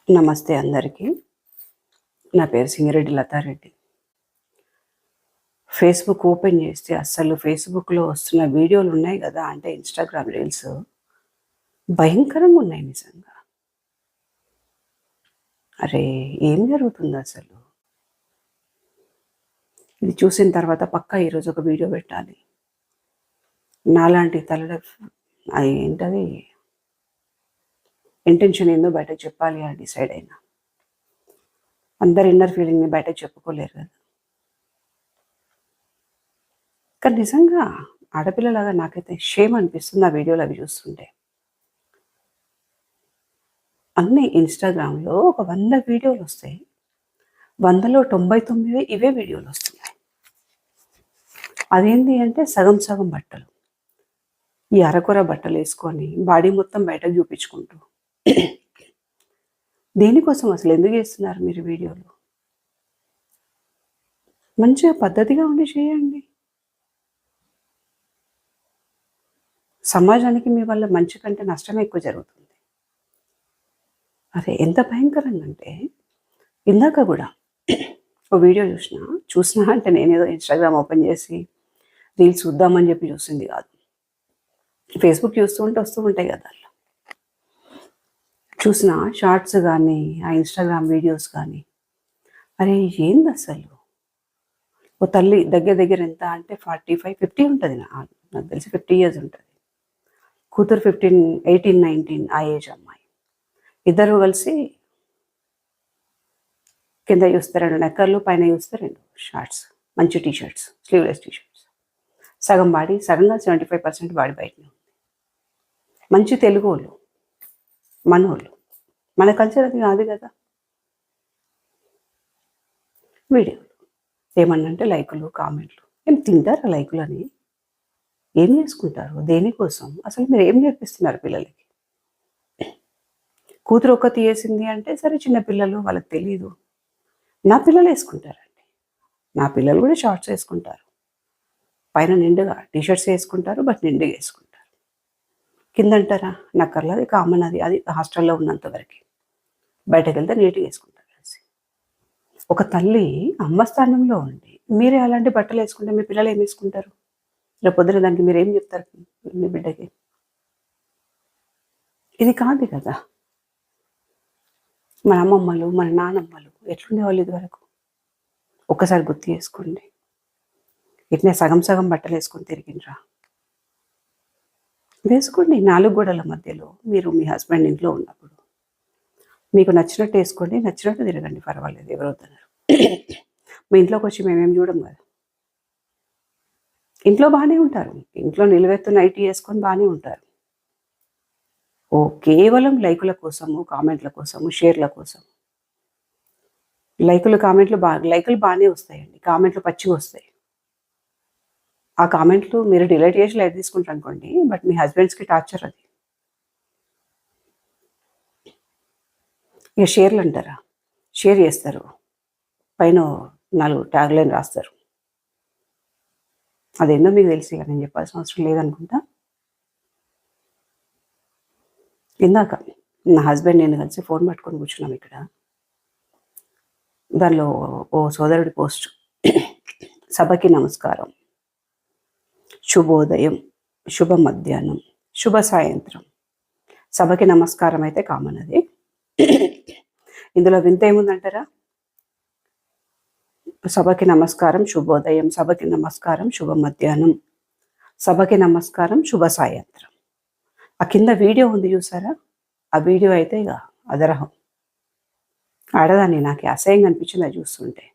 నమస్తే అందరికీ. నా పేరు సింగిరెడ్డి లతారెడ్డి. ఫేస్‌బుక్ ఓపెన్ చేస్తే అస్సలు ఫేస్‌బుక్‌లో వస్తున్న వీడియోలు ఉన్నాయి కదా! అంటే ఇన్‌స్టాగ్రామ్ రీల్స్ భయంకరంగా ఉన్నాయి నిజంగా. అరే! ఏం జరుగుతుందసలు? ఇది చూసిన తర్వాత పక్కా ఈరోజు ఒక వీడియో పెట్టాలి. నాలాంటి తలల ఏంటది ఇంటెన్షన్ ఏందో బయటకు చెప్పాలి అని డిసైడ్ అయినా. అందరి ఇన్నర్ ఫీలింగ్‌ని బయటకు చెప్పుకోలేరు కదా! కానీ నిజంగా ఆడపిల్లలాగా నాకైతే షేమ్ అనిపిస్తుంది ఆ వీడియోలు అవి చూస్తుంటే. అన్నీ ఇన్‌స్టాగ్రామ్‌లో ఒక 100 వీడియోలొస్తాయి. 100లో 99 ఇవే వీడియోలొస్తున్నాయి. అదేంటి అంటే సగం సగం బట్టలు. ఈ అరకొర బట్టలేసుకొని బాడీ మొత్తం బయటకు చూపించుకుంటూ. దేనికోసం అసలు ఎందుకు చేస్తున్నారు మీరు వీడియోలు? మంచిగా పద్ధతిగా ఉండి చేయండి. సమాజానికి మీ వల్ల మంచి కంటే నష్టమే ఎక్కువ జరుగుతుంది. అరే! ఎంత భయంకరంగా అంటే ఇందాక గూడా ఓ వీడియో చూసినా అంటే నేనేదో ఇన్‌స్టాగ్రామ్ ఓపెన్ చేసి రీల్స్ చూద్దామని చెప్పి చూసింది కాదు. ఫేస్‌బుక్ చూస్తూ ఉంటే వస్తూ ఉంటాయి కదా! దాంట్లో. చూసిన షార్ట్స్ గానీ, ఆ ఇన్‌స్టాగ్రామ్ వీడియోస్ కానీ, అరే ఏందసలు? ఓ తల్లి దగ్గర దగ్గర ఎంత అంటే 45, 50 ఉంటది. నాకు తెలిసి 50 ఇయర్స్ ఉంటది. కూతురు 18, 19 ఆ ఏజ్ అమ్మాయి. ఇద్దరు కలిసి కింద చూస్తే 2 నెక్కర్లు, పైన చూస్తే 2 షార్ట్స్. మంచి T shirts, sleeveless T shirts. సగం బాడీ, సగంగా 75% బాడీ బయటనే ఉంది. మంచి తెలుగోళ్ళు, మనోళ్ళు. మన కల్చర్ అది కాదు కదా! వీడియోలు. ఏమన్నంటే లైకులు, కామెంట్లు. ఏం తింటారా లైకులని? ఏం చేసుకుంటారు? దేనికోసం? అసలు మీరేం నేర్పిస్తున్నారు పిల్లలకి? కూతురు ఒక్కతి ఏసింది అంటే సరే చిన్న పిల్లలు వాళ్ళకి తెలీదు. నా పిల్లలు ఏసుకుంటారండి. నా పిల్లలు కూడా షార్ట్స్ ఏసుకుంటారు. పైన నిండుగా టీ షర్ట్స్ ఏసుకుంటారు. బట్ నిండుగా ఏసుకుంటారు. కిందంటారా నక్కర్లు అది కామన్ అది హాస్టల్‌లో ఉన్నంత వరకే. బయటకెళ్తే నీట్‌గా ఏసుకుంటారు. ఒక తల్లి అమ్మ స్థానంలో ఉండి మీరే అలాంటి బట్టలేసుకుంటే మీ పిల్లలు ఏమేసుకుంటారు? రేపొద్దున దానికి మీరేం చెప్తారు మీ బిడ్డకి? ఇది కాదు కదా! మన అమ్మమ్మలు, మన నానమ్మలు ఎట్లుండేవాళ్ళు ఇదివరకు? ఒక్కసారి గుర్తు చేసుకోండి. ఇట్నే సగం సగం బట్టలేసుకొని తిరిగిండ్రా? వేసుకోండి 4 గోడల మధ్యలో. మీరు మీ హస్బెండ్ ఇంట్లో ఉన్నప్పుడు. మీకు నచ్చినట్టు ఏసుకోండి, నచ్చినట్టు తిరగండి పర్వాలేదు ఎవరొద్దనరు. మీ ఇంట్లోకొచ్చి మేమేం చూడం కదా! ఇంట్లో బానే ఉంటారు. ఇంట్లో నిలువెత్తు నైటీ యేసుకొని బానే ఉంటారు. కేవలం లైకుల కోసము, కామెంట్ల కోసము, షేర్ల కోసం. లైకులు బానే వస్తాయండి. కామెంట్లు పచ్చిగొస్తాయి. ఆ కామెంట్లు మీరు డిలీట్ చేసి లైట్ తీసుకుంటారనుకోండి. బట్ మీ హస్బెండ్స్‌కి టార్చర్ అది. ఇక షేర్లంటారా? షేర్ చేస్తారు. పైన 4 ట్యాగ్‌లైన్ రాస్తారు. అదేందో మీకు తెలుసు ఇక నేను చెప్పాల్సిన అవసరం లేదనుకుంటా. ఇందాక నా హస్బెండ్ నేను కలిసి ఫోన్ పట్టుకొని కూర్చున్నాం ఇక్కడ. దానిలో ఓ సోదరుడి పోస్ట్. సభకి నమస్కారం. శుభోదయం, శుభ మధ్యాహ్నం, శుభ సాయంత్రం. సభకి నమస్కారం అయితే కామన్ అది. ఇందులో వింత ఏముందంటారా? సభకి నమస్కారం శుభోదయం, సభకి నమస్కారం శుభ మధ్యాహ్నం, సభకి నమస్కారం శుభ సాయంత్రం. ఆ కింద వీడియో ఉంది చూసారా? ఆ వీడియో అయితే ఇక అదరహం. ఆడదాన్ని నాకు అసహ్యంగా అనిపించింది అది చూస్తుంటే.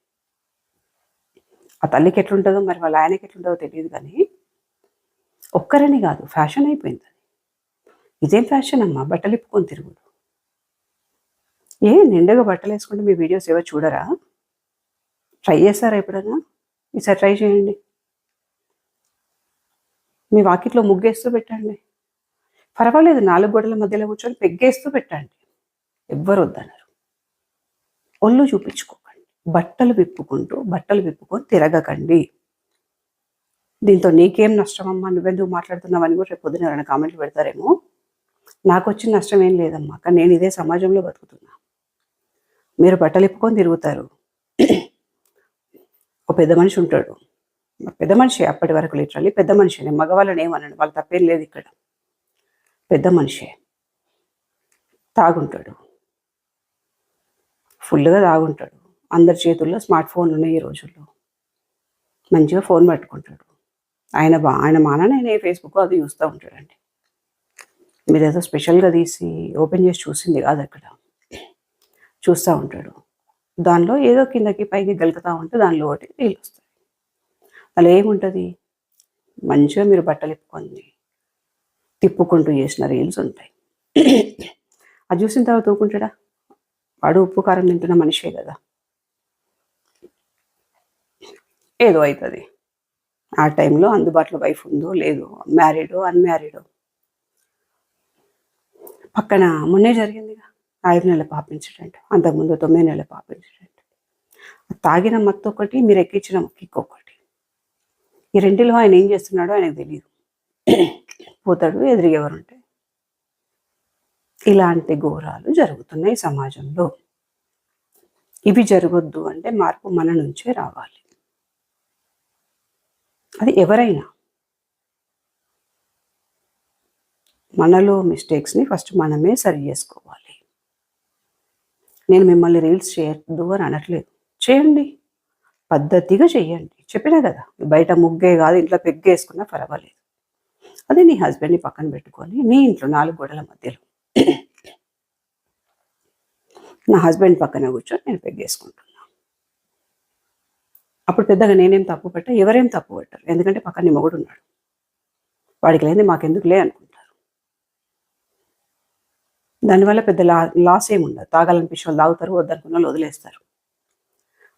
ఆ తల్లికి ఎట్లుంటుందో మరి వాళ్ళ ఆయనకి ఎట్లుంటుందో తెలియదు కానీ ఒక్కరని కాదు ఫ్యాషన్ అయిపోయింది. ఇదేం ఫ్యాషన్ అమ్మా బట్టలు ఇప్పుకొని తిరుగుడు. నిండుగా బట్టలు వేసుకుంటే మీ వీడియోస్ ఏవో చూడరా? ట్రై చేస్తారా ఎప్పుడైనా? ఈసారి ట్రై చేయండి. మీ వాకిట్లో ముగ్గేస్తూ పెట్టండి. పర్వాలేదు 4 గోడల మధ్యలో కూర్చొని పెగ్గేస్తూ పెట్టండి. ఎవ్వరు వద్దనరు. ఒళ్ళు చూపించుకోకండి. బట్టలు విప్పుకొని తిరగకండి. దీంతో నీకేం నష్టమమ్మా నువ్వెందుకు మాట్లాడుతున్నావని కూడా రేపు పొద్దున ఎవరైనా కామెంట్లు పెడతారేమో. నాకొచ్చిన నష్టం ఏం లేదమ్మా. కానీ నేను ఇదే సమాజంలో బతుకుతున్నా. మీరు బట్టలు ఇప్పుకొని తిరుగుతారు. ఒక పెద్ద మనిషి ఉంటాడు. పెద్ద మనిషి అప్పటి వరకు లిటరల్లీ పెద్ద మనిషి. నేను మగవాళ్ళని ఏమన్నాను, వాళ్ళు తప్పేం లేదు ఇక్కడ. పెద్ద మనిషే తాగుంటాడు, ఫుల్గా తాగుంటాడు. అందరి చేతుల్లో స్మార్ట్ ఫోన్లు ఉన్నాయి ఈ రోజుల్లో. మంచిగా ఫోన్ పట్టుకుంటాడు. ఆయన మానాన ఆయన ఫేస్బుక్ అది చూస్తూ ఉంటాడండి. మీరేదో స్పెషల్గా తీసి ఓపెన్ చేసి చూసింది కాదు అక్కడ. చూస్తూ ఉంటాడు. దానిలో ఏదో కిందకి పైకి గలుకుతూ ఉంటే దానిలో ఒకటి నీళ్ళు వస్తాయి. అలా ఏముంటుంది, మంచిగా మీరు బట్టలు ఇప్పుకొని తిప్పుకుంటూ చేసిన రీల్స్ ఉంటాయి. అది చూసిన తర్వాత ఊరుకుంటాడా? వాడు ఉప్పు కారం తింటున్న మనిషే కదా. ఏదో అవుతుంది. ఆ టైంలో అందుబాటులో వైఫ్ ఉందో లేదో, మ్యారీడో అన్మ్యారీడో. పక్కన మొన్నే జరిగిందిగా 5 నెలల పాప ఇన్సిడెంట్, అంతకుముందు 9 నెలల పాప ఇన్సిడెంట్. తాగిన మత్తు ఒకటి, మీరు ఎక్కించిన కిక్ ఒకటి. ఈ రెండిలో ఆయన ఏం చేస్తున్నాడో ఆయనకు తెలియదు. పోతాడు, ఎదురుగెవరుంటే. ఇలాంటి ఘోరాలు జరుగుతున్నాయి సమాజంలో. ఇవి జరగొద్దు అంటే మార్పు మన నుంచే రావాలి. అది ఎవరైనా. మనలో మిస్టేక్స్ని ఫస్ట్ మనమే సరి చేసుకోవాలి. నేను మిమ్మల్ని రీల్స్ చేయొద్దు అని అనట్లేదు, చేయండి, పద్ధతిగా చెయ్యండి. చెప్పినా కదా, బయట ముగ్గే కాదు ఇంట్లో పెగ్గేసుకున్నా పర్వాలేదు. అదే నీ హస్బెండ్ని పక్కన పెట్టుకొని నీ ఇంట్లో 4 గోడల మధ్యలో నా హస్బెండ్ పక్కన కూర్చొని నేను పెగ్గేసుకుంటున్నా. అప్పుడు పెద్దగా నేనేం తప్పు పట్టా, ఎవరేం తప్పు పట్టారు. ఎందుకంటే పక్కన మొగుడు ఉన్నాడు. వాడికి లేని మాకెందుకులే అనుకుంటారు. దానివల్ల పెద్ద లాస్ ఏమి ఉండదు. తాగాలనిపించే వాళ్ళు తాగుతారు, వద్దనుకున్న వాళ్ళు వదిలేస్తారు.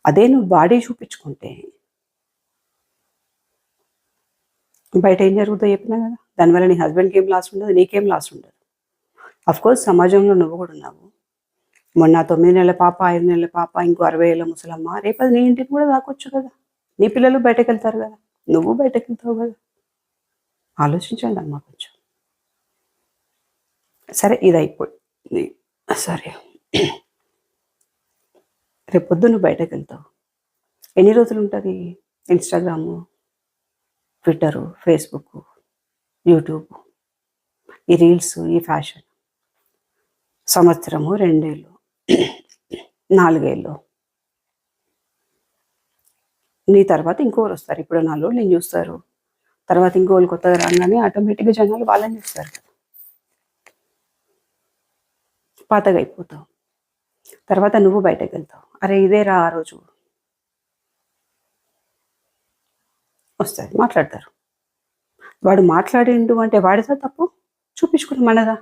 అదే నువ్వు బాడీ చూపించుకుంటే బయట ఏం జరుగుతుందో చెప్పినా కదా. దానివల్ల నీ హస్బెండ్కి ఏం లాస్ ఉండదు, నీకేం లాస్ ఉండదు. అఫ్కోర్స్ సమాజంలో నువ్వు కూడా ఉన్నావు. మొన్న 9 నెలల పాప, 5 నెలల పాప, ఇంకో 60 ఏళ్ళ ముసలమ్మ, రేపది నీ ఇంటికి కూడా దాకొచ్చు కదా. నీ పిల్లలు బయటకు వెళ్తారు కదా, నువ్వు బయటకు వెళ్తావు కదా. ఆలోచించండి అమ్మా కొంచెం. సరే ఇది అయిపోయింది, సరే రేపు పొద్దు నువ్వు బయటకు వెళ్తావు. ఎన్ని రోజులు ఉంటుంది ఇన్స్టాగ్రాము, ట్విట్టరు, ఫేస్బుక్, యూట్యూబ్, ఈ రీల్స్, ఈ ఫ్యాషన్. సంవత్సరము, 2 ఏళ్ళు, 4 ఏళ్ళు. నీ తర్వాత ఇంకోరు వస్తారు. ఇప్పుడు 4 రోజులు నేను చూస్తారు, తర్వాత ఇంకోళ్ళు కొత్తగా రాగానే ఆటోమేటిక్గా జనాలు వాళ్ళని చూస్తారు కదా. పాతగా అయిపోతావు. తర్వాత నువ్వు బయటకు వెళ్తావు, అరే ఇదే రా ఆ రోజు వస్తుంది, మాట్లాడతారు. వాడు మాట్లాడిండు అంటే వాడిదా తప్పు, చూపించుకుని మనదా.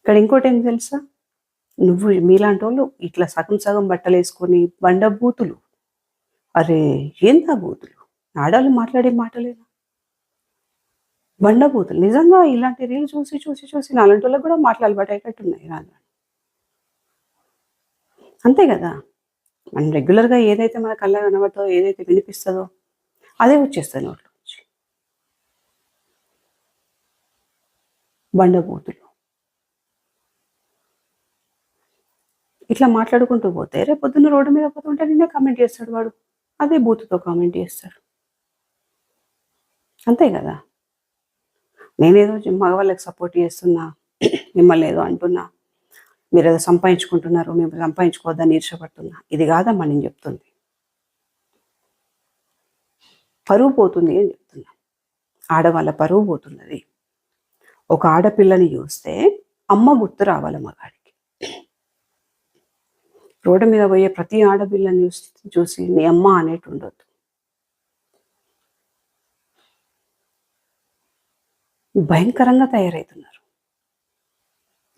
ఇక్కడ ఇంకోటి ఏం తెలుసా, నువ్వు మీలాంటి వాళ్ళు ఇట్లా సగం సగం బట్టలు వేసుకొని బండబూతులు. అరే ఏందా బూతులు, ఆడాళ్ళు మాట్లాడే మాటలేనా బండబూతులు. నిజంగా ఇలాంటి రీల్ చూసి చూసి చూసి నాలాంటి వాళ్ళకి కూడా మాటలు అలవాటు అయ్యేటట్టున్నాయి రాను. అంతే కదా, మనం రెగ్యులర్గా ఏదైతే మన కళ్ళ కనబడుతుందో, ఏదైతే వినిపిస్తుందో అదే వచ్చేస్తుంది నోట్లో నుంచి. బండబూతులు ఇట్లా మాట్లాడుకుంటూ పోతే రేపు పొద్దున్న రోడ్డు మీద పోతుంటే నిన్నే కామెంట్ చేస్తాడు వాడు, అదే బూతుతో కామెంట్ చేస్తాడు. అంతే కదా. నేనేదో మగవాళ్ళకి సపోర్ట్ చేస్తున్నా, మిమ్మల్ని ఏదో అంటున్నా, మీరు ఏదో సంపాదించుకుంటున్నారు, మేము సంపాదించుకోవద్దని ఈర్షపడుతున్నా, ఇది కాదమ్మా నేను చెప్తుంది. పరువు పోతుంది అని చెప్తున్నా. ఆడవాళ్ళ పరువు పోతున్నది. ఒక ఆడపిల్లని చూస్తే అమ్మ గుర్తు రావాలి మగాడికి. రోడ్డు మీద పోయే ప్రతి ఆడపిల్లని చూసి నీ అమ్మ అనేటి ఉండొద్దు. భయంకరంగా తయారవుతున్నారు.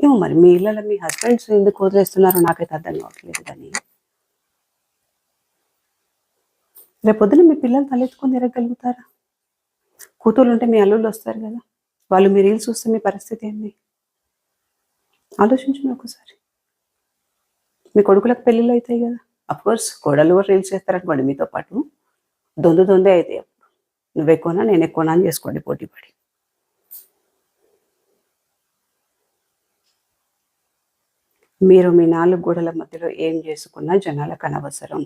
ఏమో మరి మీ ఇళ్ళలో మీ హస్బెండ్స్ ఎందుకు వదిలేస్తున్నారో నాకైతే అర్థం కావట్లేదు. కానీ రేపొద్దున మీ పిల్లలు తలెత్తుకొని తిరగలుగుతారా? కూతుర్లు ఉంటే మీ అల్లుళ్ళు వస్తారు కదా, వాళ్ళు మీ రీల్స్ చూస్తే మీ పరిస్థితి ఏంది ఆలోచించండి ఒకసారి. మీ కొడుకులకు పెళ్ళిళ్ళు అవుతాయి కదా, అఫ్కోర్స్ కోడలు కూడా రీల్స్ చేస్తారనుకోండి మీతో పాటు, దొందే అవుతాయి. అప్పుడు నువ్వు ఎక్కువనా నేను ఎక్కువనా అని చేసుకోండి పోటీ పడి. మీరు మీ 4 గోడల మధ్యలో ఏం చేసుకున్నా జనాలకు అనవసరం.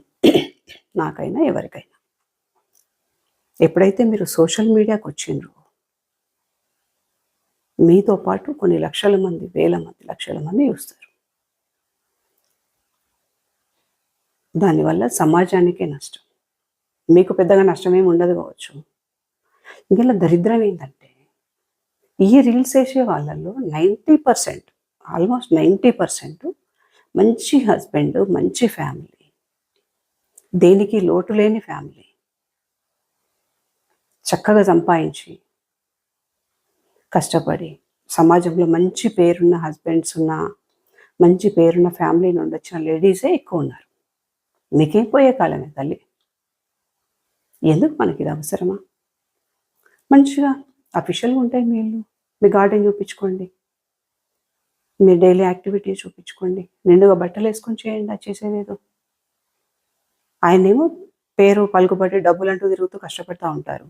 నాకైనా ఎవరికైనా. ఎప్పుడైతే మీరు సోషల్ మీడియాకి వచ్చిండ్రో మీతో పాటు కొన్ని లక్షల మంది, వేల మంది, లక్షల మంది చూస్తారు. దానివల్ల సమాజానికే నష్టం. మీకు పెద్దగా నష్టమేమి ఉండదు కావచ్చు. ఇందులో దరిద్రం ఏంటంటే ఈ రీల్స్ వేసే వాళ్ళల్లో 90%, ఆల్మోస్ట్ 90% మంచి హస్బెండ్, మంచి ఫ్యామిలీ, దేనికి లోటు లేని ఫ్యామిలీ, చక్కగా సంపాదించి కష్టపడి సమాజంలో మంచి పేరున్న హస్బెండ్స్ ఉన్న, మంచి పేరున్న ఫ్యామిలీ నుండి వచ్చిన లేడీసే ఎక్కువ ఉన్నారు. మీకేం పోయే కాలమే తల్లి. ఎందుకు మనకి ఇది అవసరమా? మంచిగా అఫీషియల్గా ఉంటాయి మీ ఇల్లు, మీ గార్డెన్ చూపించుకోండి, మీ డైలీ యాక్టివిటీ చూపించుకోండి, నిండుగా బట్టలు వేసుకొని చేయండి. అది చేసేదేదో. ఆయనేమో పేరు పలుకుబడి డబ్బులు అంటూ తిరుగుతూ కష్టపడుతూ ఉంటారు.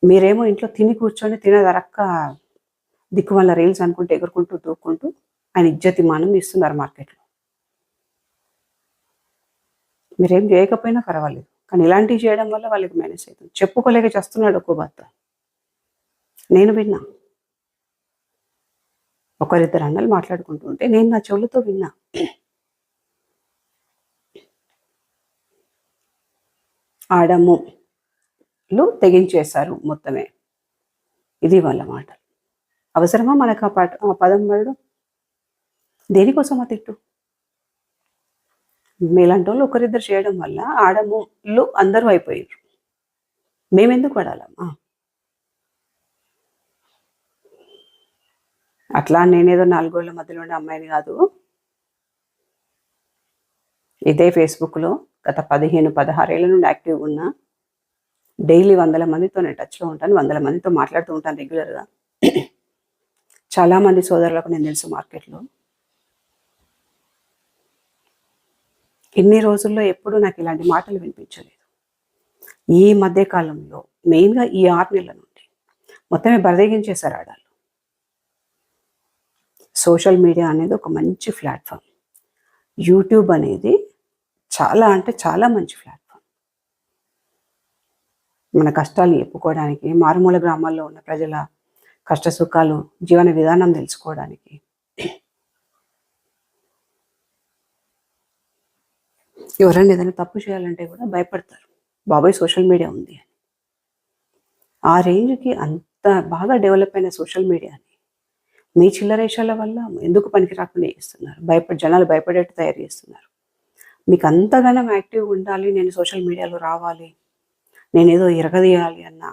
మీరేమో ఇంట్లో తిని కూర్చొని తినదరక్క దిక్కు వల్ల రీల్స్ అనుకుంటూ ఎగురుకుంటూ దూక్కుంటూ ఆయన ఇజ్జతి మానం ఇస్తున్నారు మార్కెట్లో. మీరేం చేయకపోయినా పర్వాలేదు, కానీ ఇలాంటివి చేయడం వల్ల వాళ్ళకి మైనస్ అవుతుంది. చెప్పుకోలేక చేస్తున్నాడు ఒక్కో భర్త. నేను విన్నా, ఒకరిద్దరు అన్నలు మాట్లాడుకుంటూ ఉంటే నేను నా చెవులతో విన్నా. ఆడములు తెగించేశారు మొత్తమే. ఇది వాళ్ళ మాట. అవసరమా మనకు ఆ పదం పడడం? దేనికోసం ఆ తిట్టు? మీలాంటి వాళ్ళు ఒకరిద్దరు చేయడం వల్ల ఆడములు అందరూ అయిపోయారు. మేమెందుకు పడాలమ్మా? అట్లా నేనేదో 4 గోళ్ల మధ్యలో ఉండే అమ్మాయిని కాదు. ఇదే ఫేస్బుక్లో గత 15-16 ఏళ్ళ నుండి యాక్టివ్గా ఉన్నా. డైలీ 100 మందితో నేను టచ్లో ఉంటాను, 100 మందితో మాట్లాడుతూ ఉంటాను రెగ్యులర్గా. చాలామంది సోదరులకు నేను తెలుసు మార్కెట్లో. ఇన్ని రోజుల్లో ఎప్పుడూ నాకు ఇలాంటి మాటలు వినిపించలేదు. ఈ మధ్యకాలంలో మెయిన్గా ఈ 6 నెలల నుండి మొత్తమే బరిదెగించేశారు ఆడాలు. సోషల్ మీడియా అనేది ఒక మంచి ప్లాట్ఫామ్. యూట్యూబ్ అనేది చాలా అంటే చాలా మంచి ప్లాట్ఫామ్. మన కష్టాలు చెప్పుకోవడానికి, మారుమూల గ్రామాల్లో ఉన్న ప్రజల కష్ట సుఖాలు, జీవన విధానం తెలుసుకోవడానికి. ఎవరైనా ఏదైనా తప్పు చేయాలంటే కూడా భయపడతారు, బాబాయ్ సోషల్ మీడియా ఉంది అని. ఆ రేంజ్కి అంత బాగా డెవలప్ అయిన సోషల్ మీడియాని మీ చిల్లరేషాల వల్ల ఎందుకు పనికి రాకుండా చేస్తున్నారు. జనాలు భయపడేట్టు తయారు చేస్తున్నారు. మీకు అంతగానం యాక్టివ్గా ఉండాలి, నేను సోషల్ మీడియాలో రావాలి, నేనేదో ఎరగదీయాలి అన్న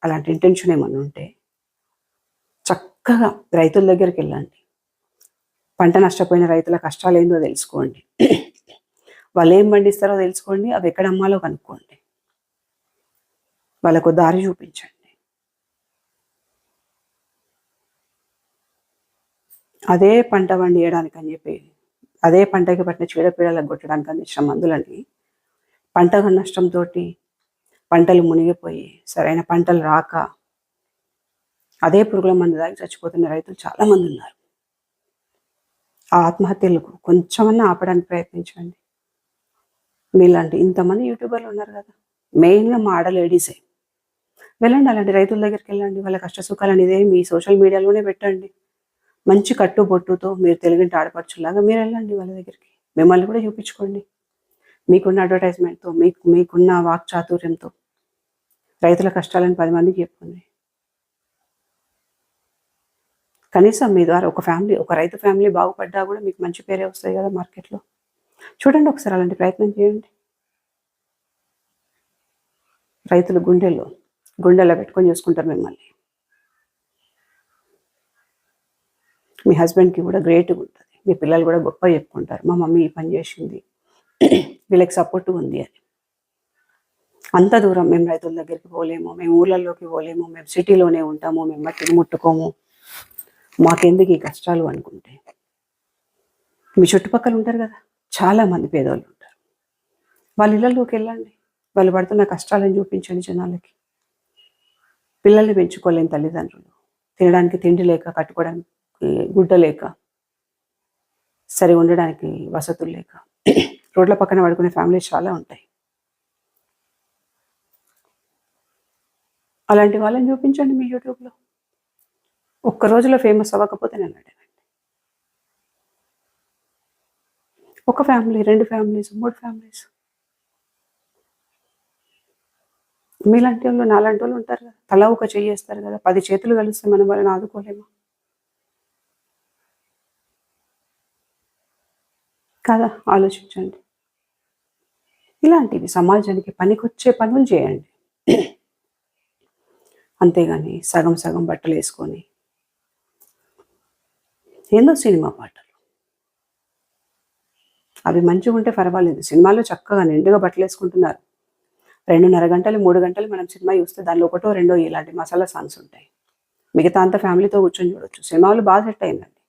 అలాంటి ఇంటెన్షన్ ఏమన్నా ఉంటే చక్కగా రైతుల దగ్గరికి వెళ్ళండి. పంట నష్టపోయిన రైతుల కష్టాలు ఏందో తెలుసుకోండి. వాళ్ళు ఏం పండిస్తారో తెలుసుకోండి, అవి ఎక్కడ అమ్మాలో కనుక్కోండి, వాళ్ళకు దారి చూపించండి. అదే పంట పండియడానికి అని చెప్పి, అదే పంటకి పట్టిన చీడపీడలకు కొట్టడానికి అందించిన మందులని పంట నష్టంతో పంటలు మునిగిపోయి సరైన పంటలు రాక అదే పురుగుల మందు దాగి చచ్చిపోతున్న రైతులు చాలామంది ఉన్నారు. ఆ ఆత్మహత్యలకు కొంచెమన్నా ఆపడానికి ప్రయత్నించండి. మీలాంటి ఇంతమంది యూట్యూబర్లు ఉన్నారు కదా, మెయిన్గా మా ఆడ లేడీసే. వెళ్ళండి, అలాంటి రైతుల దగ్గరికి వెళ్ళండి, వాళ్ళ కష్ట సుఖాలు ఇదే మీ సోషల్ మీడియాలోనే పెట్టండి. మంచి కట్టుబొట్టుతో మీరు తెలుగింటి ఆడపడుచులాగా మీరు వెళ్ళండి వాళ్ళ దగ్గరికి, మిమ్మల్ని కూడా చూపించుకోండి. మీకున్న అడ్వర్టైజ్మెంట్తో, మీకున్న వాక్చాతుర్యంతో రైతుల కష్టాలను 10 మందికి చెప్పుకోండి. కనీసం మీ ద్వారా ఒక రైతు ఫ్యామిలీ బాగుపడ్డా కూడా మీకు మంచి పేరే వస్తుంది కదా మార్కెట్లో. చూడండి ఒకసారి, అలాంటి ప్రయత్నం చేయండి. రైతులు గుండెల్లో పెట్టుకొని చూసుకుంటారు మిమ్మల్ని. మీ హస్బెండ్కి కూడా గ్రేట్గా ఉంటుంది, మీ పిల్లలు కూడా గొప్ప చెప్పుకుంటారు, మా మమ్మీ ఈ పని చేసింది, వీళ్ళకి సపోర్ట్ ఉంది అని. అంత దూరం మేము రైతుల దగ్గరికి పోలేము, మేము ఊళ్ళల్లోకి పోలేము, మేము సిటీలోనే ఉంటాము, మేము మట్టిని ముట్టుకోము, మాకెందుకు ఈ కష్టాలు అనుకుంటే, మీ చుట్టుపక్కల ఉంటారు కదా చాలామంది పేదవాళ్ళు ఉంటారు, వాళ్ళ ఇళ్ళల్లోకి వెళ్ళండి, వాళ్ళు పడుతున్న కష్టాలను చూపించండి జనాలకి. పిల్లల్ని పెంచుకోలేని తల్లిదండ్రులు, తినడానికి తిండి లేక, కట్టుకోవడానికి గుడ్డ లేక, సరి ఉండడానికి వసతులు లేక రోడ్ల పక్కన పడుకునే ఫ్యామిలీస్ చాలా ఉంటాయి. అలాంటి వాళ్ళని చూపించండి మీ యూట్యూబ్లో. ఒక్క రోజులో ఫేమస్ అవ్వకపోతే నేను అడగండి. ఒక ఫ్యామిలీ, 2 ఫ్యామిలీస్, 3 ఫ్యామిలీస్, మీలాంటి వాళ్ళు నాలాంటి వాళ్ళు ఉంటారు కదా, తలా ఒక చెయ్యేస్తారు కదా. 10 చేతులు కలిస్తే మనం వాళ్ళని ఆదుకోలేమా? కదా, ఆలోచించండి. ఇలాంటివి సమాజానికి పనికొచ్చే పనులు చేయండి. అంతేగాని సగం సగం బట్టలు వేసుకొని ఏందో సినిమా పాటలు, అవి మంచిగా ఉంటే పర్వాలేదు. సినిమాలో చక్కగా నిండుగా బట్టలు వేసుకుంటున్నారు. 2:30 గంటలు 3 గంటలు మనం సినిమా చూస్తే దానిలో ఒకటో రెండో ఇలాంటి మసాలా సాంగ్స్ ఉంటాయి. మిగతా అంతా ఫ్యామిలీతో కూర్చొని చూడొచ్చు. సినిమాలు బాగా సెట్ అయిందండి.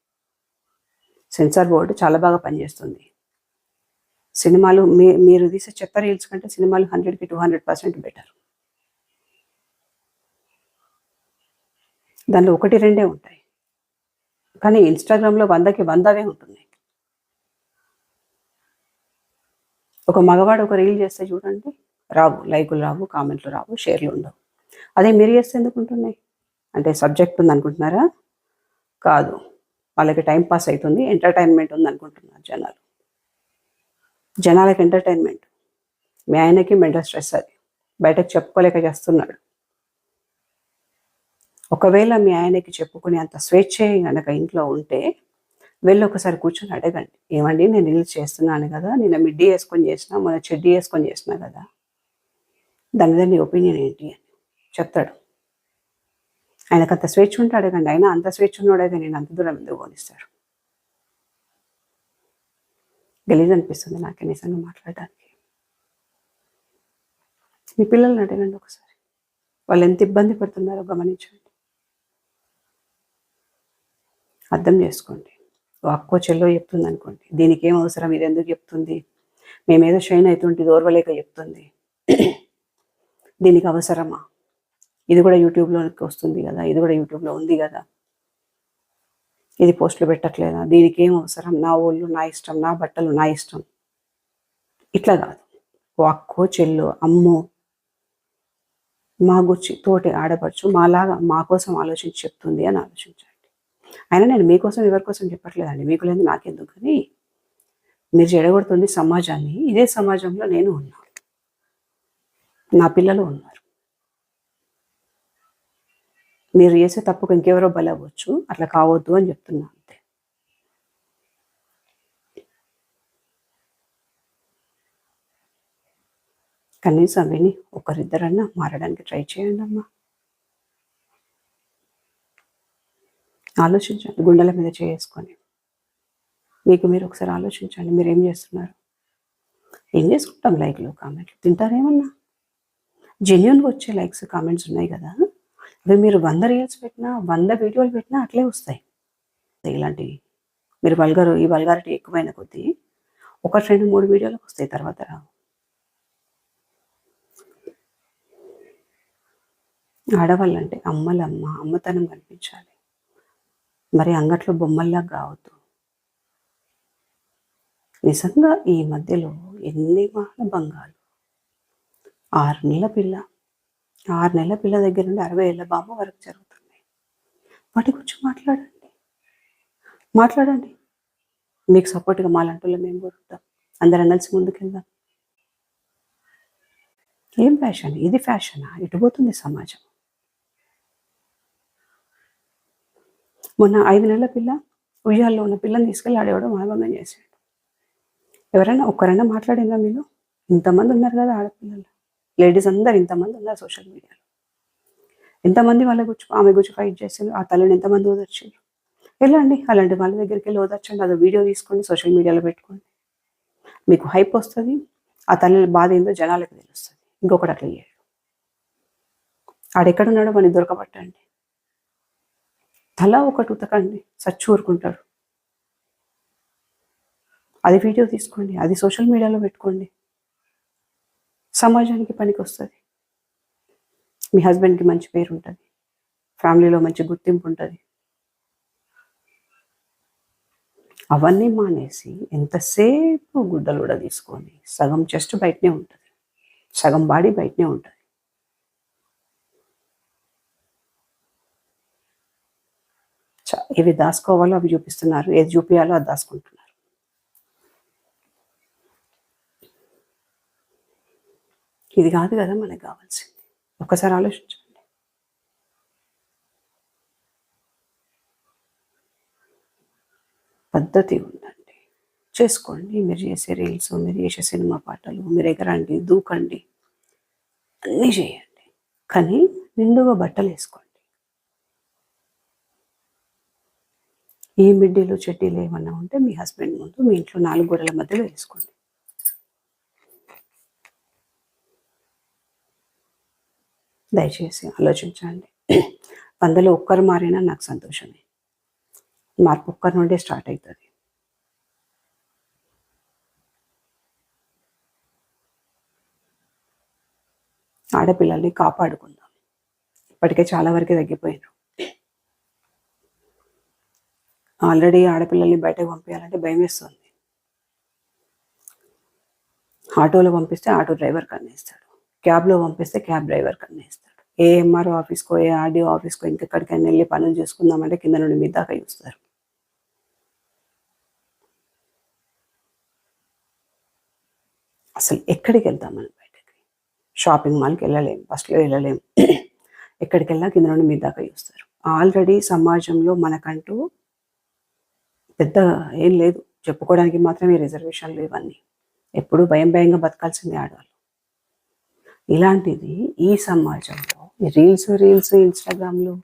సెన్సార్ బోర్డు చాలా బాగా పనిచేస్తుంది. సినిమాలు మీరు తీసే చెత్త రీల్స్ కంటే సినిమాలు 100కి 200% బెటర్. దానిలో 1, 2 ఉంటాయి. కానీ ఇన్స్టాగ్రామ్లో 100కి 100 ఉంటున్నాయి. ఒక మగవాడు ఒక రీల్ చేస్తే చూడండి, రావు లైకులు, రావు కామెంట్లు, రావు షేర్లు ఉండవు. అదే మీరు చేస్తే ఎందుకు ఉంటున్నాయి? అంటే సబ్జెక్ట్ ఉంది అనుకుంటున్నారా? కాదు, వాళ్ళకి టైం పాస్ అవుతుంది, ఎంటర్టైన్మెంట్ ఉంది అనుకుంటున్నారు జనాలు. జనాలకి ఎంటర్టైన్మెంట్, మీ ఆయనకి మెంటల్ స్ట్రెస్. అది బయటకు చెప్పుకోలేక చేస్తున్నాడు. ఒకవేళ మీ ఆయనకి చెప్పుకునే అంత స్వేచ్ఛ కనుక ఇంట్లో ఉంటే వెళ్ళి ఒకసారి కూర్చొని అడగండి, ఏమండి నేను రీల్స్ చేస్తున్నాను కదా, నేను మిడ్డీ వేసుకొని చేసిన, మన చెడ్డీ వేసుకొని చేసిన కదా, దాని మీద నీ ఒపీనియన్ ఏంటి అని చెప్తాడు. ఆయనకు అంత స్వేచ్ఛ ఉంటే అడగండి. అయినా అంత స్వేచ్ఛ ఉన్నోడైతే నేను అంత దూరం ఎందుకు పోనిస్తాడు? గలీజ్ అనిపిస్తుంది నాకు నిజంగా మాట్లాడడానికి. మీ పిల్లల్ని అడగండి ఒకసారి, వాళ్ళు ఎంత ఇబ్బంది పడుతున్నారో గమనించండి, అర్థం చేసుకోండి. అక్కో చెల్లో చెప్తుంది అనుకోండి, దీనికి ఏం అవసరం, ఇది ఎందుకు చెప్తుంది, మేమేదో షైన్ అవుతుంటే ఇది ఓర్వలేక చెప్తుంది, దీనికి అవసరమా, ఇది కూడా యూట్యూబ్లోకి వస్తుంది కదా, ఇది కూడా యూట్యూబ్లో ఉంది కదా, ఇది పోస్టులు పెట్టట్లేదా, దీనికి ఏం అవసరం, నా ఒళ్ళు నా ఇష్టం, నా బట్టలు నా ఇష్టం. ఇట్లా కాదు, ఓ అక్కో చెల్లో అమ్మో మా గుచ్చి తోటి ఆడపడుచు మాలాగా మా కోసం ఆలోచించి చెప్తుంది అని ఆలోచించండి. అయినా నేను మీకోసం ఎవరి కోసం చెప్పట్లేదండి, మీకు లేదు నాకెందుకు, కానీ మీరు చెడగొడుతుంది సమాజాన్ని. ఇదే సమాజంలో నేను ఉన్నాను, నా పిల్లలు ఉన్నారు. మీరు చేసే తప్పుకు ఇంకెవరో బలవచ్చు, అట్లా కావద్దు అని చెప్తున్నా అంతే. కనీసం విని ఒకరిద్దరన్నా మారడానికి ట్రై చేయండి అమ్మా. ఆలోచించండి, గుండెల మీద చేసుకొని మీకు మీరు ఒకసారి ఆలోచించండి, మీరు ఏం చేస్తున్నారు. ఏం చేసుకుంటాం, లైక్లు కామెంట్లు, తింటారేమన్నా? జెన్యున్గా వచ్చే లైక్స్ కామెంట్స్ ఉన్నాయి కదా, అవి మీరు 100 రీల్స్ పెట్టినా 100 వీడియోలు పెట్టినా అట్లే వస్తాయి. ఇలాంటివి మీరు ఈ వల్గారిటీ ఎక్కువైన కొద్దీ 1, 2, 3 వీడియోలకు వస్తాయి, తర్వాత రావు. ఆడవాళ్ళంటే అమ్మతనం కనిపించాలి, మరి అంగట్లో బొమ్మల్లా కావద్దు. నిజంగా ఈ మధ్యలో ఎన్ని మానభంగాలు. 6 నెలల పిల్ల దగ్గర నుండి 60 ఏళ్ళ బామ్మ వరకు జరుగుతున్నాయి. వాటి గురించి మాట్లాడండి. మీకు సపోర్ట్గా మాలాంటి మేము కోరుతాం, అందరం కలిసి ముందుకెళ్దాం. ఏం ఫ్యాషన్ ఇది? ఫ్యాషనా? ఎటుపోతుంది సమాజం? మొన్న 5 నెలల పిల్ల, ఉయ్యాల్లో ఉన్న పిల్లని తీసుకెళ్ళి ఆడేవాడు మానభంగం చేశాడు. ఎవరైనా ఒక్కరైనా మాట్లాడిందా మీరు? ఇంతమంది ఉన్నారు కదా ఆడపిల్లలు, లేడీస్ అందరు ఇంతమంది ఉన్నారు సోషల్ మీడియాలో. ఎంతమంది ఆమె గురించి ఫైట్ చేశారు, ఆ తల్లిని ఎంతమంది ఓదార్చారు. వెళ్ళండి అలాంటి వాళ్ళ దగ్గరికి వెళ్ళి ఓదార్చండి, అదో వీడియో తీసుకోండి, సోషల్ మీడియాలో పెట్టుకోండి, మీకు హైప్ వస్తుంది. ఆ తల్లి బాధ ఏందో జనాలకు తెలుస్తుంది. ఇంకొకటి అట్లా చేయడు. ఆడెక్కడున్నాడో మనకి దొరకబట్టండి, తలా ఒకటి ఉతకండి, సచ్చి ఊరుకుంటాడు. అది వీడియో తీసుకోండి, అది సోషల్ మీడియాలో పెట్టుకోండి, సమాజానికి పనికి వస్తుంది. మీ హస్బెండ్కి మంచి పేరు ఉంటుంది, ఫ్యామిలీలో మంచి గుర్తింపు ఉంటుంది. అవన్నీ మానేసి ఎంతసేపు గుడ్డలు కూడా తీసుకొని సగం చెస్ట్ బయటనే ఉంటుంది, సగం బాడీ బయటనే ఉంటుంది. ఇవి దాచుకోవాలో అవి చూపిస్తున్నారు, ఏది చూపించాలో అది దాచుకుంటున్నారు. ఇది కాదు కదా మనకు కావాల్సింది. ఒక్కసారి ఆలోచించండి. పద్ధతి ఉందండి, చేసుకోండి. మీరు చేసే రీల్స్, మీరు చేసే సినిమా పాటలు, మీరు ఎగరండి, దూకండి, అన్నీ చేయండి. కానీ నిండుగా బట్టలు వేసుకోండి. ఈ మిడ్డీలు చెడ్డీలు ఏమన్నా ఉంటే మీ హస్బెండ్ ముందు మీ ఇంట్లో 4 గోడల మధ్యలో వేసుకోండి. దయచేసి ఆలోచించండి. 100లో ఒక్కరు మారినా నాకు సంతోషమే. మార్పు ఒక్కరి నుండే స్టార్ట్ అవుతుంది. ఆడపిల్లల్ని కాపాడుకుందాం. ఇప్పటికే చాలా వరకు తగ్గిపోయినారు. ఆల్రెడీ ఆడపిల్లల్ని బయటకు పంపించాలంటే భయం వేస్తుంది. ఆటోలో పంపిస్తే ఆటో డ్రైవర్ కన్నేస్తాడు, క్యాబ్లో పంపిస్తే క్యాబ్ డ్రైవర్ కన్నేస్తాడు. ఏ ఎంఆర్ఓ ఆఫీస్కో, ఏ ఆర్డీఓ ఆఫీస్కో, ఇంకెక్కడికైనా వెళ్ళి పనులు చేసుకుందామంటే కింద నుండి మీ దాకా చూస్తారు. అసలు ఎక్కడికి వెళ్తాం మనం బయటకి? షాపింగ్ మాల్కి వెళ్ళలేం, బస్సులో వెళ్ళలేం. ఎక్కడికి వెళ్ళినా కింద నుండి మీ దాకా చూస్తారు. ఆల్రెడీ సమాజంలో మనకంటూ పెద్ద ఏం లేదు, చెప్పుకోవడానికి మాత్రమే రిజర్వేషన్లు ఇవన్నీ. ఎప్పుడూ భయం భయంగా బతకాల్సిందే ఆడవాళ్ళు. ఇలాంటిది ఈ సమాజంలో రీల్స్ ఇన్స్టాగ్రామ్లో,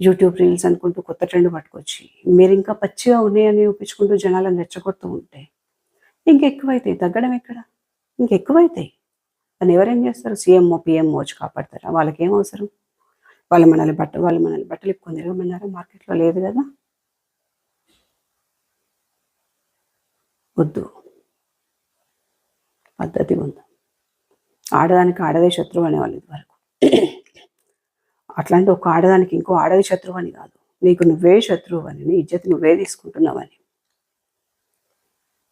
యూట్యూబ్ రీల్స్ అనుకుంటూ కొత్త ట్రెండ్ పట్టుకొచ్చి మీరు ఇంకా పచ్చిగా ఉన్నాయని చూపించుకుంటూ జనాలను రెచ్చగొడుతూ ఉంటే ఇంకెక్కువైతాయి. తగ్గడం ఎక్కడ? ఇంకెక్కువైతాయి. దాన్ని ఎవరేం చేస్తారు? సీఎంఓ పిఎంఓ వచ్చి కాపాడతారా? వాళ్ళకి ఏం అవసరం? వాళ్ళు మనల్ని బట్టలు ఇప్పుకొని తిరగమన్నారా? మార్కెట్లో లేదు కదా. వద్దు, పద్ధతి ఉంది. ఆడదానికి ఆడదే శత్రువు అనేవాళ్ళు ఇదివరకు. అట్లాంటి ఒక ఆడదానికి ఇంకో ఆడది శత్రువు అని కాదు, నీకు నువ్వే శత్రువు అని, నీ ఇజ్జత్ నువ్వే తీసుకుంటున్నావని.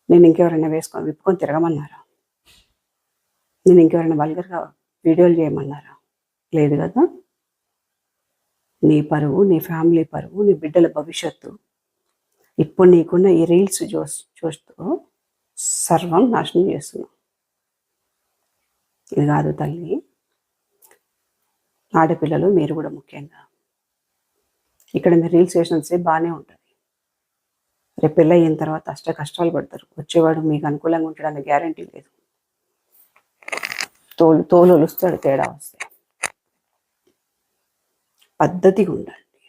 నేను ఇంకెవరైనా విప్పుకొని తిరగమన్నారా? నేను ఇంకెవరైనా వల్గర్గా వీడియోలు చేయమన్నారా? లేదు కదా. నీ పరువు, నీ ఫ్యామిలీ పరువు, నీ బిడ్డల భవిష్యత్తు ఇప్పుడు నీకున్న ఈ రీల్స్ చూస్తూ సర్వం నాశనం చేస్తున్నావు. ఇది కాదు తల్లి. ఆడపిల్లలు మీరు కూడా ముఖ్యంగా ఇక్కడ మీరు రీల్స్ చేసినంతసేపు బాగానే ఉంటుంది. రేపు పెళ్ళి అయిన తర్వాత కష్టాలు పడతారు. వచ్చేవాడు మీకు అనుకూలంగా ఉంటాడని గ్యారంటీ లేదు. తోలు ఒలుస్తాడు తేడా వస్తే. పద్ధతిగా ఉండండి,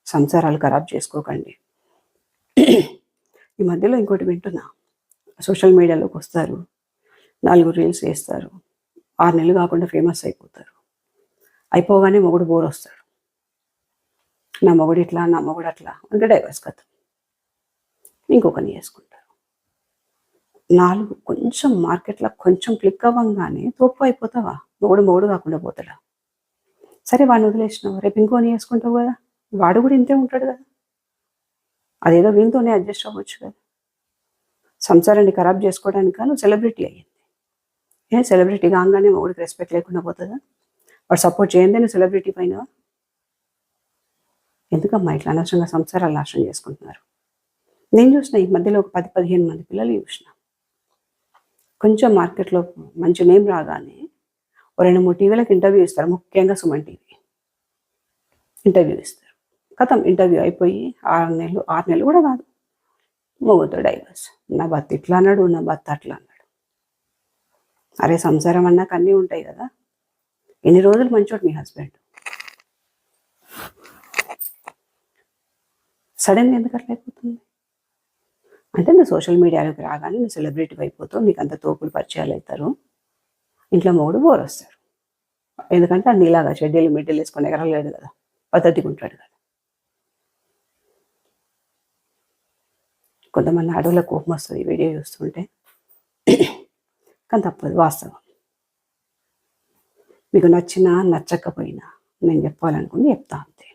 సంసారాలు ఖరాబ్ చేసుకోకండి. ఈ మధ్యలో ఇంకోటి వింటున్నా, సోషల్ మీడియాలోకి వస్తారు, 4 రీల్స్ వేస్తారు, 6 నెలలు కాకుండా ఫేమస్ అయిపోతారు. అయిపోగానే మొగుడు బోర్ వస్తాడు. నా మొగుడు ఇట్లా, నా మొగుడు అట్లా అంటే డైవర్స్ కథ, ఇంకొకరిని చేసుకుంటారు. 4 కొంచెం మార్కెట్లో కొంచెం క్లిక్ అవ్వగానే తోపు అయిపోతావా? మొగుడు కాకుండా పోతాడా? సరే వాడిని వదిలేసినావు, రేపు ఇంకోని చేసుకుంటావు కదా, వాడు కూడా ఇంతే ఉంటాడు కదా. అదేదో వీళ్ళతోనే అడ్జస్ట్ అవ్వచ్చు కదా. సంసారాన్ని ఖరాబ్ చేసుకోవడానికి నువ్వు సెలబ్రిటీ అయ్యింది. సెలబ్రిటీ కాగానే మొగుడికి రెస్పెక్ట్ లేకుండా పోతుందా? వాడు సపోర్ట్ చేయండి నువ్వు సెలబ్రిటీ పైన. ఎందుకమ్మా ఇట్లా అనవసరంగా సంసారాలు నాశనం చేసుకుంటున్నారు? నేను చూసిన ఈ మధ్యలో ఒక 10-15 మంది పిల్లలు చూసిన. కొంచెం మార్కెట్లో మంచి నేమ్ రాగానే 2-3 టీవీలకు ఇంటర్వ్యూ ఇస్తారు, ముఖ్యంగా సుమన్ టీవీ ఇంటర్వ్యూ ఇస్తారు. కథం ఇంటర్వ్యూ అయిపోయి 6 నెలలు కూడా కాదు, మొగుతో డైవర్స్. నా భర్త ఇట్లా అన్నాడు, నా భర్త అట్లా అన్నాడు. అరే సంసారం అన్నాక అన్నీ ఉంటాయి కదా. ఎన్ని రోజులు మంచోడు మీ హస్బెండ్, సడన్గా ఎందుకు అట్లా అయిపోతుంది? అంటే నువ్వు సోషల్ మీడియాలోకి రాగానే నువ్వు సెలబ్రిటీ అయిపోతావు, నీకు అంత తోపులు పరిచయాలు అవుతారు, ఇంట్లో మొగుడు బోర్ వస్తాడు. ఎందుకంటే అన్ని ఇలాగా షెడ్యూల్ మిడ్డీలు వేసుకొని ఎగరలేడు కదా, పద్ధతిగా ఉంటాడు కదా. కొంతమంది ఆడవాళ్ళ కోపం వస్తుంది ఈ వీడియో చూస్తుంటే, కానీ తప్పదు, వాస్తవం. మీకు నచ్చినా నచ్చకపోయినా నేను చెప్పాలనుకుని చెప్తా అంతే.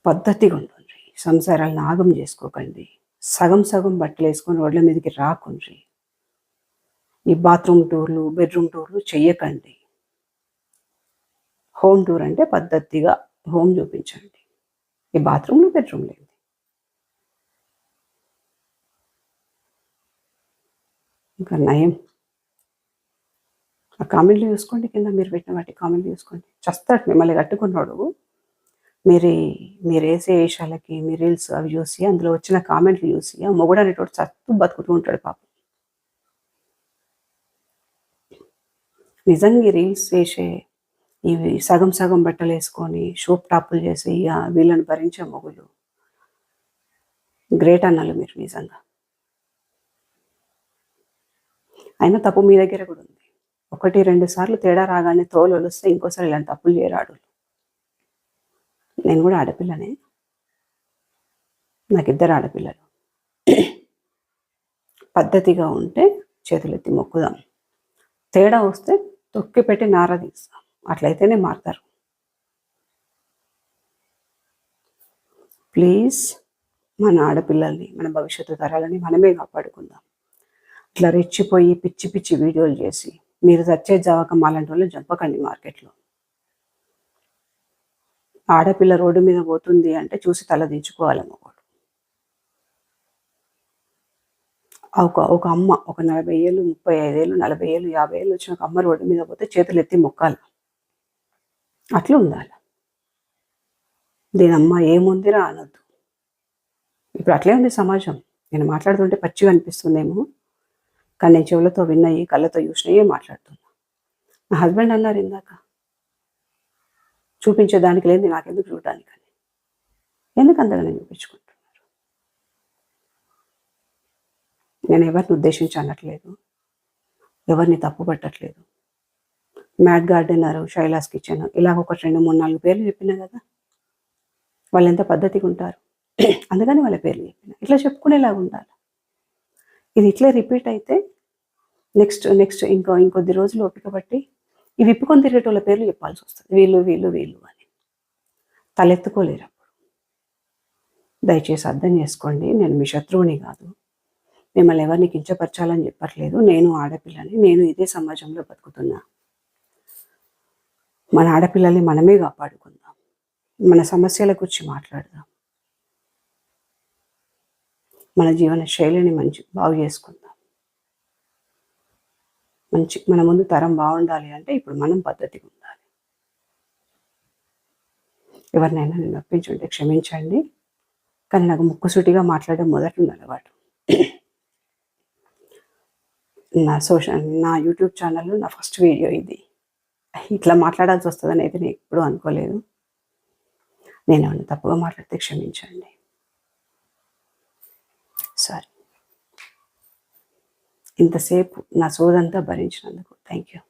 పద్ధతిగా ఉంటుంది, సంసారాలను ఆగం చేసుకోకండి. సగం సగం బట్టలు వేసుకొని రోడ్ల మీదకి రాకుండ్రి. ఈ బాత్రూమ్ టూర్లు, బెడ్రూమ్ టూర్లు చెయ్యకండి. హోమ్ టూర్ అంటే పద్ధతిగా హోమ్ చూపించండి. ఈ బాత్రూమ్లు, బెడ్రూమ్లు ఏంటి? ఇంకా నయం. ఆ కామెంట్లు చూసుకోండి, కింద మీరు పెట్టిన వాటి కామెంట్లు చూసుకోండి. చస్తాడు మిమ్మల్ని కట్టుకున్నాడు. మీరు వేసే వేషాలకి మీ రీల్స్ అవి చూసి అందులో వచ్చిన కామెంట్లు చూసి ఆ మొగుడు అనేటోడు చస్తూ బతుకుతూ ఉంటాడు పాపం. నిజంగా రీల్స్ వేసే ఇవి సగం సగం బట్టలు వేసుకొని షోప్ టాపులు చేసి వీళ్ళని భరించే మొగులు గ్రేట్ అన్నాలు మీరు నిజంగా. అయినా తప్పు మీ దగ్గర కూడా ఉంది. 1-2 సార్లు తేడా రాగానే తోలు వలిస్తే ఇంకోసారి ఇలాంటి తప్పులు చేయరాడు. నేను కూడా ఆడపిల్లనే, నాకు 2 ఆడపిల్లలు. పద్ధతిగా ఉంటే చేతులెత్తి మొక్కుదాం. తేడా వస్తే తొక్కి పెట్టి నార తీస్తాం. అట్లయితేనే మారుతారు. ప్లీజ్ మన ఆడపిల్లల్ని, మన భవిష్యత్తు తరాలని మనమే కాపాడుకుందాం. ఇట్లా రెచ్చిపోయి పిచ్చి పిచ్చి వీడియోలు చేసి మీరు చచ్చే జావకం అలాంటి వాళ్ళు చంపకండి మార్కెట్లో. ఆడపిల్ల రోడ్డు మీద పోతుంది అంటే చూసి తల దించుకోవాలి మగవాడు. ఒక అమ్మ ఒక 40 ఏళ్ళు, 35 ఏళ్ళు, 40 ఏళ్ళు, 50 ఏళ్ళు వచ్చిన ఒక అమ్మ రోడ్డు మీద పోతే చేతులు ఎత్తి మొక్కాలి. అట్లా ఉండాలి. దీనమ్మ ఏముందిరా అనొద్దు. ఇప్పుడు అట్లే ఉంది సమాజం. నేను మాట్లాడుతుంటే పచ్చిగా అనిపిస్తుందేమో, కానీ నేను చెవులతో విన్నయి, కళ్ళతో చూసినయే మాట్లాడుతున్నా. నా హస్బెండ్ అన్నారు ఇందాక, చూపించేదానికి లేదు నాకెందుకు చూడడానికని. ఎందుకు అంతగా నేను చూపించుకుంటున్నారు? నేను ఎవరిని ఉద్దేశించి అనట్లేదు, ఎవరిని తప్పు పట్టట్లేదు. మ్యాట్ గార్డెనర్, శైలాస్ కిచెన్ ఇలా ఒక 2, 3, 4 పేర్లు చెప్పినా కదా. వాళ్ళు ఎంత పద్ధతిగా ఉంటారు, అందుకని వాళ్ళ పేర్లు చెప్పిన. ఇట్లా చెప్పుకునేలాగా ఉండాలి. ఇది ఇట్లే రిపీట్ అయితే నెక్స్ట్ ఇంకొద్ది రోజులు ఓపిక పట్టి ఈ విప్పుకొని తిరిగేటోళ్ళ పేర్లు చెప్పాల్సి వస్తుంది. వీళ్ళు వీళ్ళు వీళ్ళు అని తలెత్తుకోలేరు అప్పుడు. దయచేసి అర్థం చేసుకోండి. నేను మీ శత్రువుని కాదు, మిమ్మల్ని ఎవరిని కించపరచాలని చెప్పట్లేదు. నేను ఆడపిల్లని, నేను ఇదే సమాజంలో బతుకుతున్నా. మన ఆడపిల్లల్ని మనమే కాపాడుకుందాం. మన సమస్యల గురించి మాట్లాడదాం. మన జీవన శైలిని బాగు చేసుకుందాం. మన ముందు తరం బాగుండాలి అంటే ఇప్పుడు మనం పద్ధతిగా ఉండాలి. ఎవరినైనా నేను నొప్పించుంటే క్షమించండి, కానీ నాకు ముక్కుసూటిగా మాట్లాడడం మొదటి అలవాటు. నా యూట్యూబ్ ఛానల్లో నా ఫస్ట్ వీడియో ఇది. ఇట్లా మాట్లాడాల్సి వస్తుందని అయితే నేను ఎప్పుడూ అనుకోలేదు. నేను ఏమైనా తప్పుగా మాట్లాడితే క్షమించండి. సరే, ఇంతసేపు నా సోదంతా భరించినందుకు థ్యాంక్ యూ.